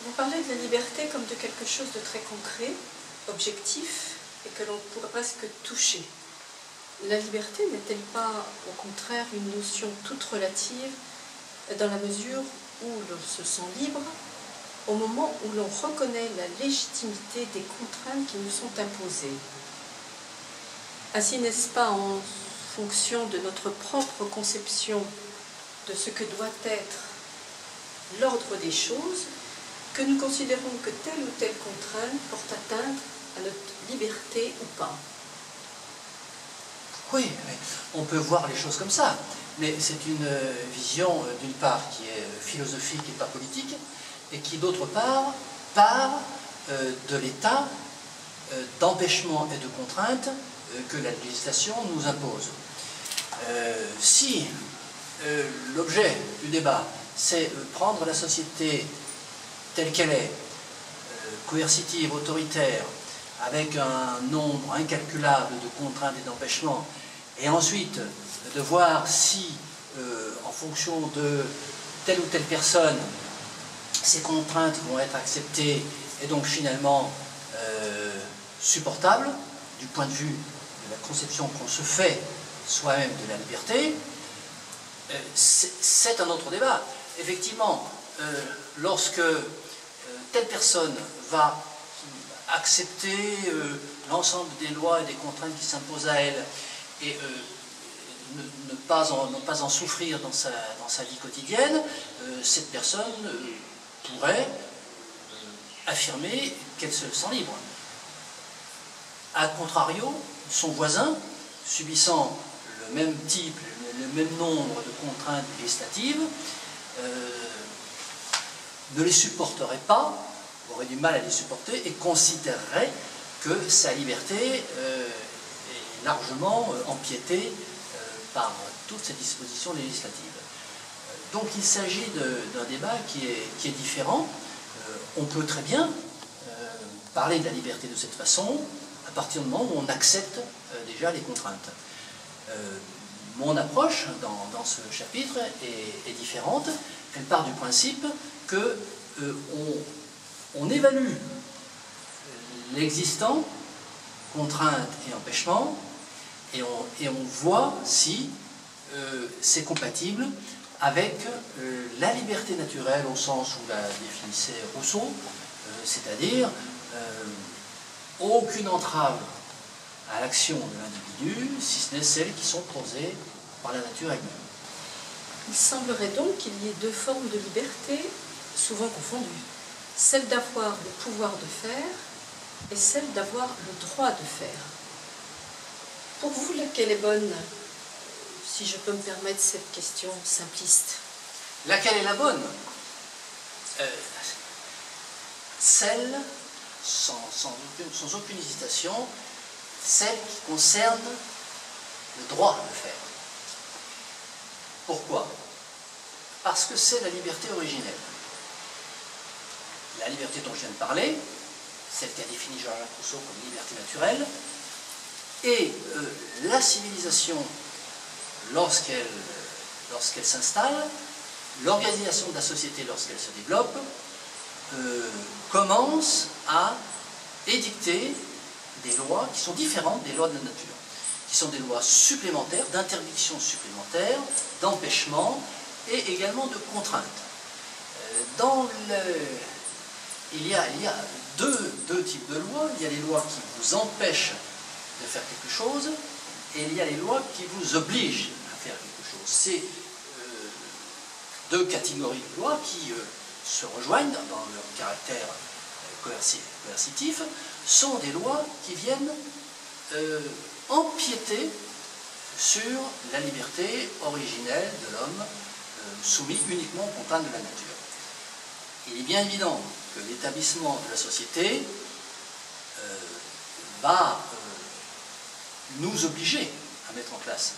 Vous parlez de la liberté comme de quelque chose de très concret, objectif, et que l'on pourrait presque toucher. La liberté n'est-elle pas, au contraire, une notion toute relative dans la mesure où l'on se sent libre au moment où l'on reconnaît la légitimité des contraintes qui nous sont imposées? Ainsi, n'est-ce pas en fonction de notre propre conception de ce que doit être l'ordre des choses que nous considérons que telle ou telle contrainte porte atteinte à notre liberté ou pas? Oui, on peut voir les choses comme ça, mais c'est une vision, d'une part, qui est philosophique et pas politique, et qui, d'autre part, part de l'état d'empêchement et de contrainte que la législation nous impose. Si l'objet du débat, c'est prendre la société telle qu'elle est, coercitive, autoritaire, avec un nombre incalculable de contraintes et d'empêchements, et ensuite de voir si, en fonction de telle ou telle personne, ces contraintes vont être acceptées et donc finalement supportables du point de vue de la conception qu'on se fait soi-même de la liberté, c'est un autre débat. Effectivement, lorsque telle personne va accepter l'ensemble des lois et des contraintes qui s'imposent à elle et ne pas en souffrir dans sa vie quotidienne, cette personne pourrait affirmer qu'elle se sent libre. A contrario, son voisin, subissant le même type, le même nombre de contraintes législatives, ne les supporterait pas, aurait du mal à les supporter et considérerait que sa liberté est largement empiétée par toutes ces dispositions législatives. Donc il s'agit d'un débat qui est différent. On peut très bien parler de la liberté de cette façon à partir du moment où on accepte déjà les contraintes. Mon approche dans ce chapitre est différente. Elle part du principe que on évalue l'existant, contraintes et empêchements, et on voit si c'est compatible avec la liberté naturelle au sens où la définissait Rousseau, c'est-à-dire aucune entrave à l'action de l'individu, si ce n'est celles qui sont causées par la nature elle-même. Il semblerait donc qu'il y ait deux formes de liberté, souvent confondues. Celle d'avoir le pouvoir de faire et celle d'avoir le droit de faire. Pour vous, laquelle est bonne, si je peux me permettre cette question simpliste? Laquelle est la bonne? Celle, sans aucune hésitation, celle qui concerne le droit de faire. Pourquoi? Parce que c'est la liberté originelle. La liberté dont je viens de parler, celle qu'a définie Jean-Jacques Rousseau comme liberté naturelle, et la civilisation, lorsqu'elle s'installe, l'organisation de la société lorsqu'elle se développe, commence à édicter des lois qui sont différentes des lois de la nature, qui sont des lois supplémentaires, d'interdictions supplémentaires, d'empêchements et également de contraintes. Il y a deux types de lois. Il y a les lois qui vous empêchent de faire quelque chose et il y a les lois qui vous obligent à faire quelque chose. C'est deux catégories de lois qui se rejoignent dans leur caractère coercitif, sont des lois qui viennent empiéter sur la liberté originelle de l'homme soumis uniquement aux contraintes de la nature. Il est bien évident que l'établissement de la société va nous obliger à mettre en place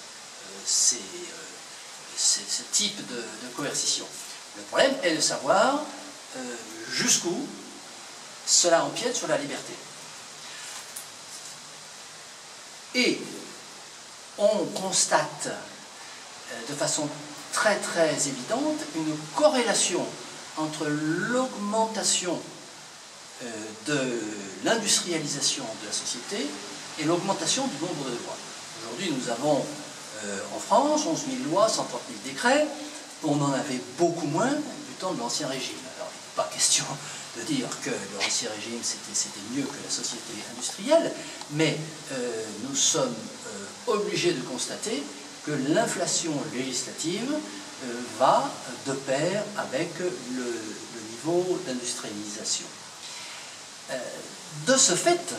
ce type de coercition. Le problème est de savoir jusqu'où cela empiète sur la liberté. Et on constate de façon très très évidente une corrélation entre l'augmentation de l'industrialisation de la société et l'augmentation du nombre de lois. Aujourd'hui, nous avons en France 11 000 lois, 130 000 décrets. On en avait beaucoup moins du temps de l'Ancien Régime. Alors, il n'est pas question de dire que l'Ancien Régime, c'était mieux que la société industrielle, mais nous sommes obligés de constater que l'inflation législative va de pair avec le niveau d'industrialisation. De ce fait,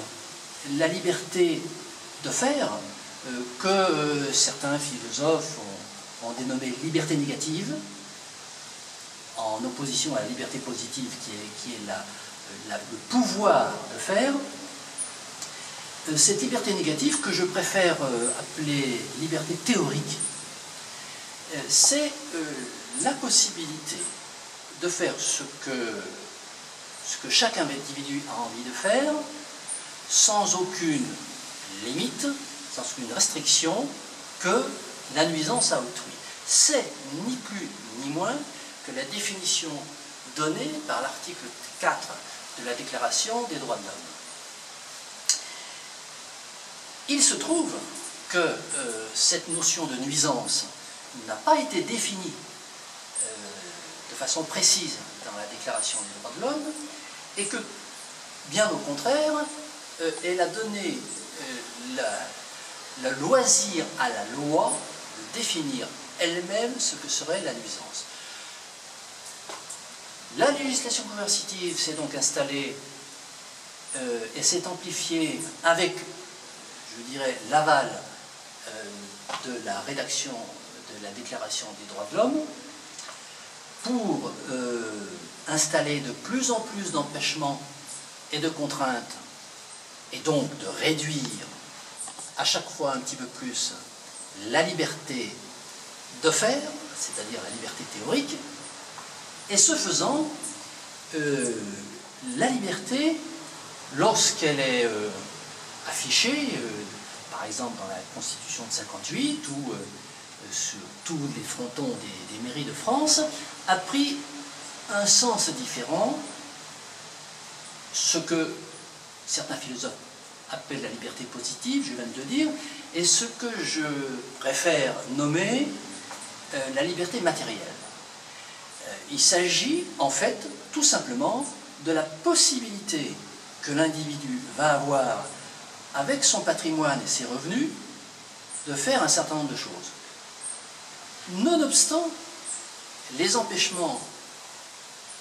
la liberté de faire, que certains philosophes ont dénommée liberté négative, en opposition à la liberté positive qui est le pouvoir de faire, cette liberté négative, que je préfère appeler liberté théorique, c'est la possibilité de faire ce que chaque individu a envie de faire, sans aucune limite, sans aucune restriction, que la nuisance à autrui. C'est ni plus ni moins que la définition donnée par l'article 4 de la Déclaration des droits de l'homme. Il se trouve que cette notion de nuisance n'a pas été définie de façon précise dans la Déclaration des droits de l'homme, et que, bien au contraire, elle a donné le loisir à la loi de définir elle-même ce que serait la nuisance. La législation coercitive s'est donc installée et s'est amplifiée avec, je dirais, l'aval de la rédaction de la Déclaration des droits de l'homme, pour installer de plus en plus d'empêchements et de contraintes, et donc de réduire à chaque fois un petit peu plus la liberté de faire, c'est-à-dire la liberté théorique, et ce faisant, la liberté, lorsqu'elle est affichée, par exemple dans la Constitution de 58 ou sur tous les frontons des mairies de France, a pris un sens différent, ce que certains philosophes appellent la liberté positive, je viens de le dire, et ce que je préfère nommer la liberté matérielle. Il s'agit en fait tout simplement de la possibilité que l'individu va avoir avec son patrimoine et ses revenus de faire un certain nombre de choses. Nonobstant les empêchements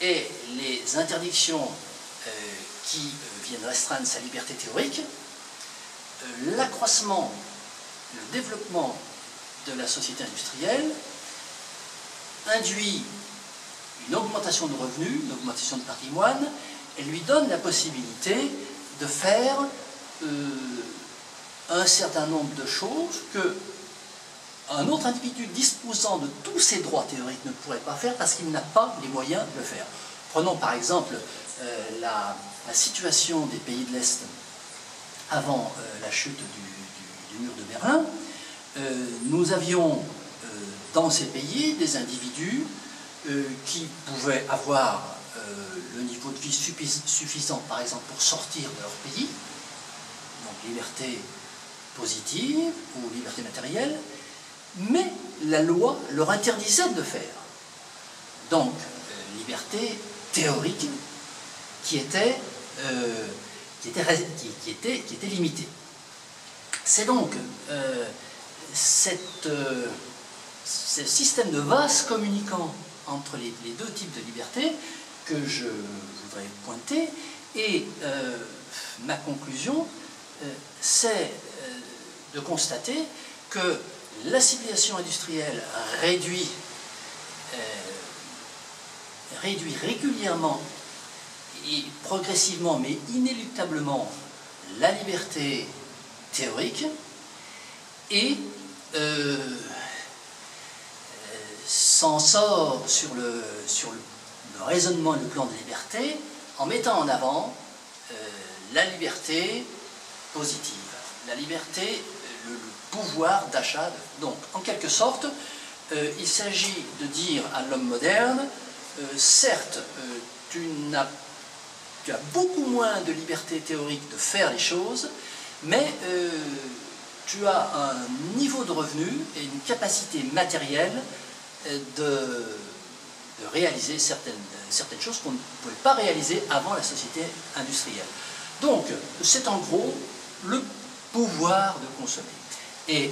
et les interdictions qui viennent restreindre sa liberté théorique, l'accroissement, le développement de la société industrielle induit une augmentation de revenus, une augmentation de patrimoine, et lui donne la possibilité de faire un certain nombre de choses que un autre individu disposant de tous ses droits théoriques ne pourrait pas faire parce qu'il n'a pas les moyens de le faire. Prenons par exemple la situation des pays de l'Est avant la chute du mur de Berlin. Nous avions dans ces pays des individus qui pouvaient avoir le niveau de vie suffisant, par exemple, pour sortir de leur pays, donc liberté positive ou liberté matérielle, mais la loi leur interdisait de le faire. Donc, liberté théorique qui était limitée. C'est donc ce système de vase communicant entre les deux types de liberté que je voudrais pointer, et ma conclusion, c'est de constater que l'assimilation industrielle réduit régulièrement et progressivement, mais inéluctablement, la liberté théorique, et s'en sort sur le raisonnement et le plan de liberté en mettant en avant la liberté positive, la liberté, le pouvoir d'achat. Donc, en quelque sorte, il s'agit de dire à l'homme moderne, certes, tu as beaucoup moins de liberté théorique de faire les choses, mais tu as un niveau de revenu et une capacité matérielle de réaliser certaines choses qu'on ne pouvait pas réaliser avant la société industrielle. Donc, c'est en gros le pouvoir de consommer. Et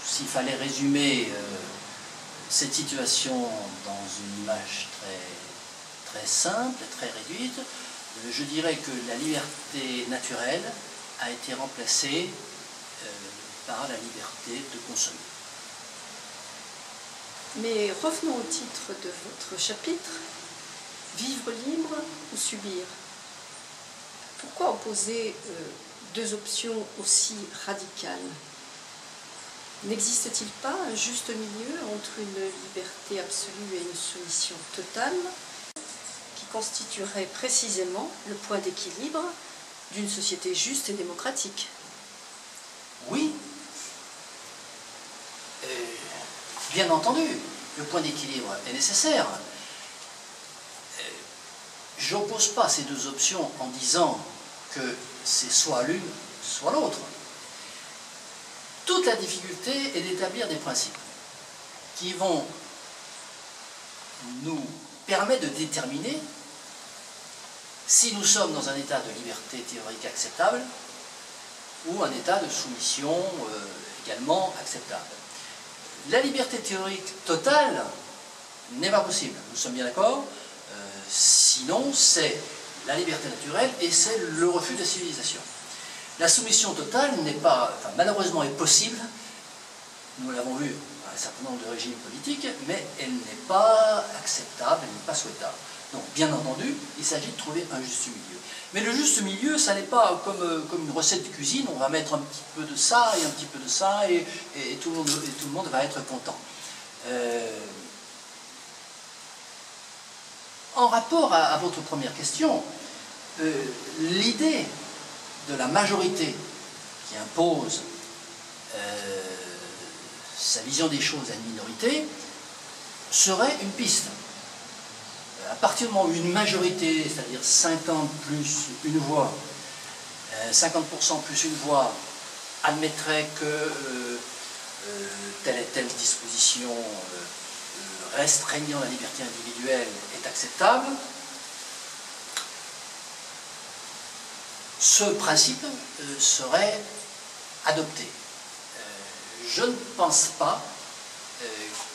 s'il fallait résumer cette situation dans une image très simple, très réduite, je dirais que la liberté naturelle a été remplacée par la liberté de consommer. Mais revenons au titre de votre chapitre, vivre libre ou subir. Pourquoi opposer deux options aussi radicales? N'existe-t-il pas un juste milieu entre une liberté absolue et une soumission totale qui constituerait précisément le point d'équilibre d'une société juste et démocratique? Oui, bien entendu, le point d'équilibre est nécessaire. Je n'oppose pas ces deux options en disant que c'est soit l'une, soit l'autre. Toute la difficulté est d'établir des principes qui vont nous permettre de déterminer si nous sommes dans un état de liberté théorique acceptable ou un état de soumission également acceptable. La liberté théorique totale n'est pas possible, nous sommes bien d'accord, sinon c'est la liberté naturelle et c'est le refus de la civilisation. La soumission totale n'est pas, enfin, malheureusement est possible, nous l'avons vu dans un certain nombre de régimes politiques, mais elle n'est pas acceptable, elle n'est pas souhaitable. Donc bien entendu, il s'agit de trouver un juste milieu. Mais le juste milieu, ça n'est pas comme une recette de cuisine, on va mettre un petit peu de ça et un petit peu de ça et tout le monde va être content. En rapport à votre première question, l'idée de la majorité qui impose sa vision des choses à une minorité serait une piste. À partir du moment où une majorité, c'est-à-dire 50 plus une voix, 50% plus une voix, admettrait que telle et telle disposition restreignant la liberté individuelle est acceptable, ce principe serait adopté. Je ne pense pas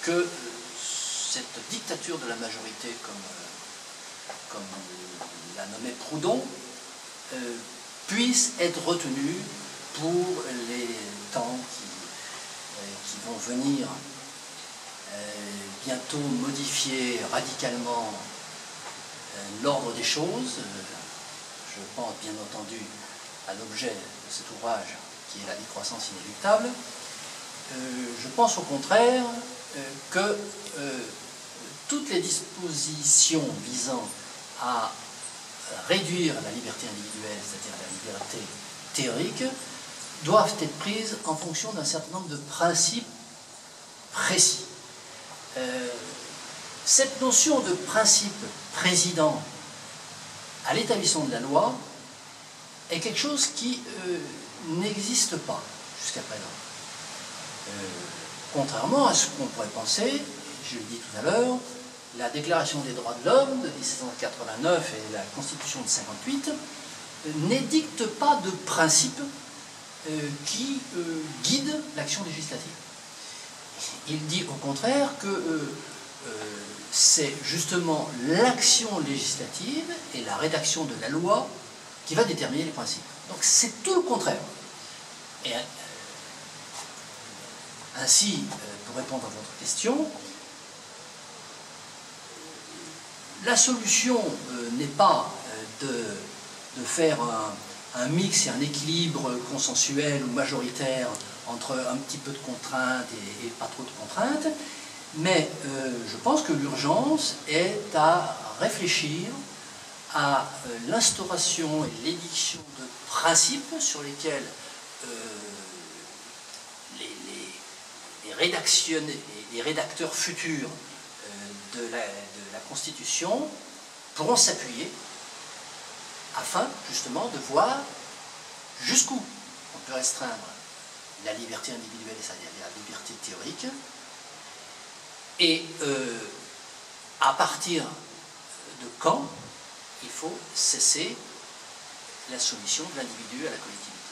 que cette dictature de la majorité, comme l'a nommé Proudhon, puisse être retenue pour les temps qui vont venir, bientôt modifier radicalement l'ordre des choses. Je pense bien entendu à l'objet de cet ouvrage qui est la décroissance inéluctable. Je pense au contraire que toutes les dispositions visant à réduire la liberté individuelle, c'est-à-dire la liberté théorique, doivent être prises en fonction d'un certain nombre de principes précis. Cette notion de principe président à l'établissement de la loi est quelque chose qui n'existe pas jusqu'à présent. Contrairement à ce qu'on pourrait penser, je l'ai dit tout à l'heure, la Déclaration des droits de l'homme de 1789 et la Constitution de 1958 n'édictent pas de principes qui guident l'action législative. Il dit au contraire que c'est justement l'action législative et la rédaction de la loi qui va déterminer les principes. Donc c'est tout le contraire. Et ainsi, pour répondre à votre question, la solution n'est pas de faire un mix et un équilibre consensuel ou majoritaire entre un petit peu de contraintes et pas trop de contraintes, mais je pense que l'urgence est à réfléchir à l'instauration et l'édiction de principes sur lesquels les rédacteurs futurs de la Constitution pourront s'appuyer afin justement de voir jusqu'où on peut restreindre la liberté individuelle, c'est-à-dire la liberté théorique, et à partir de quand il faut cesser la soumission de l'individu à la collectivité.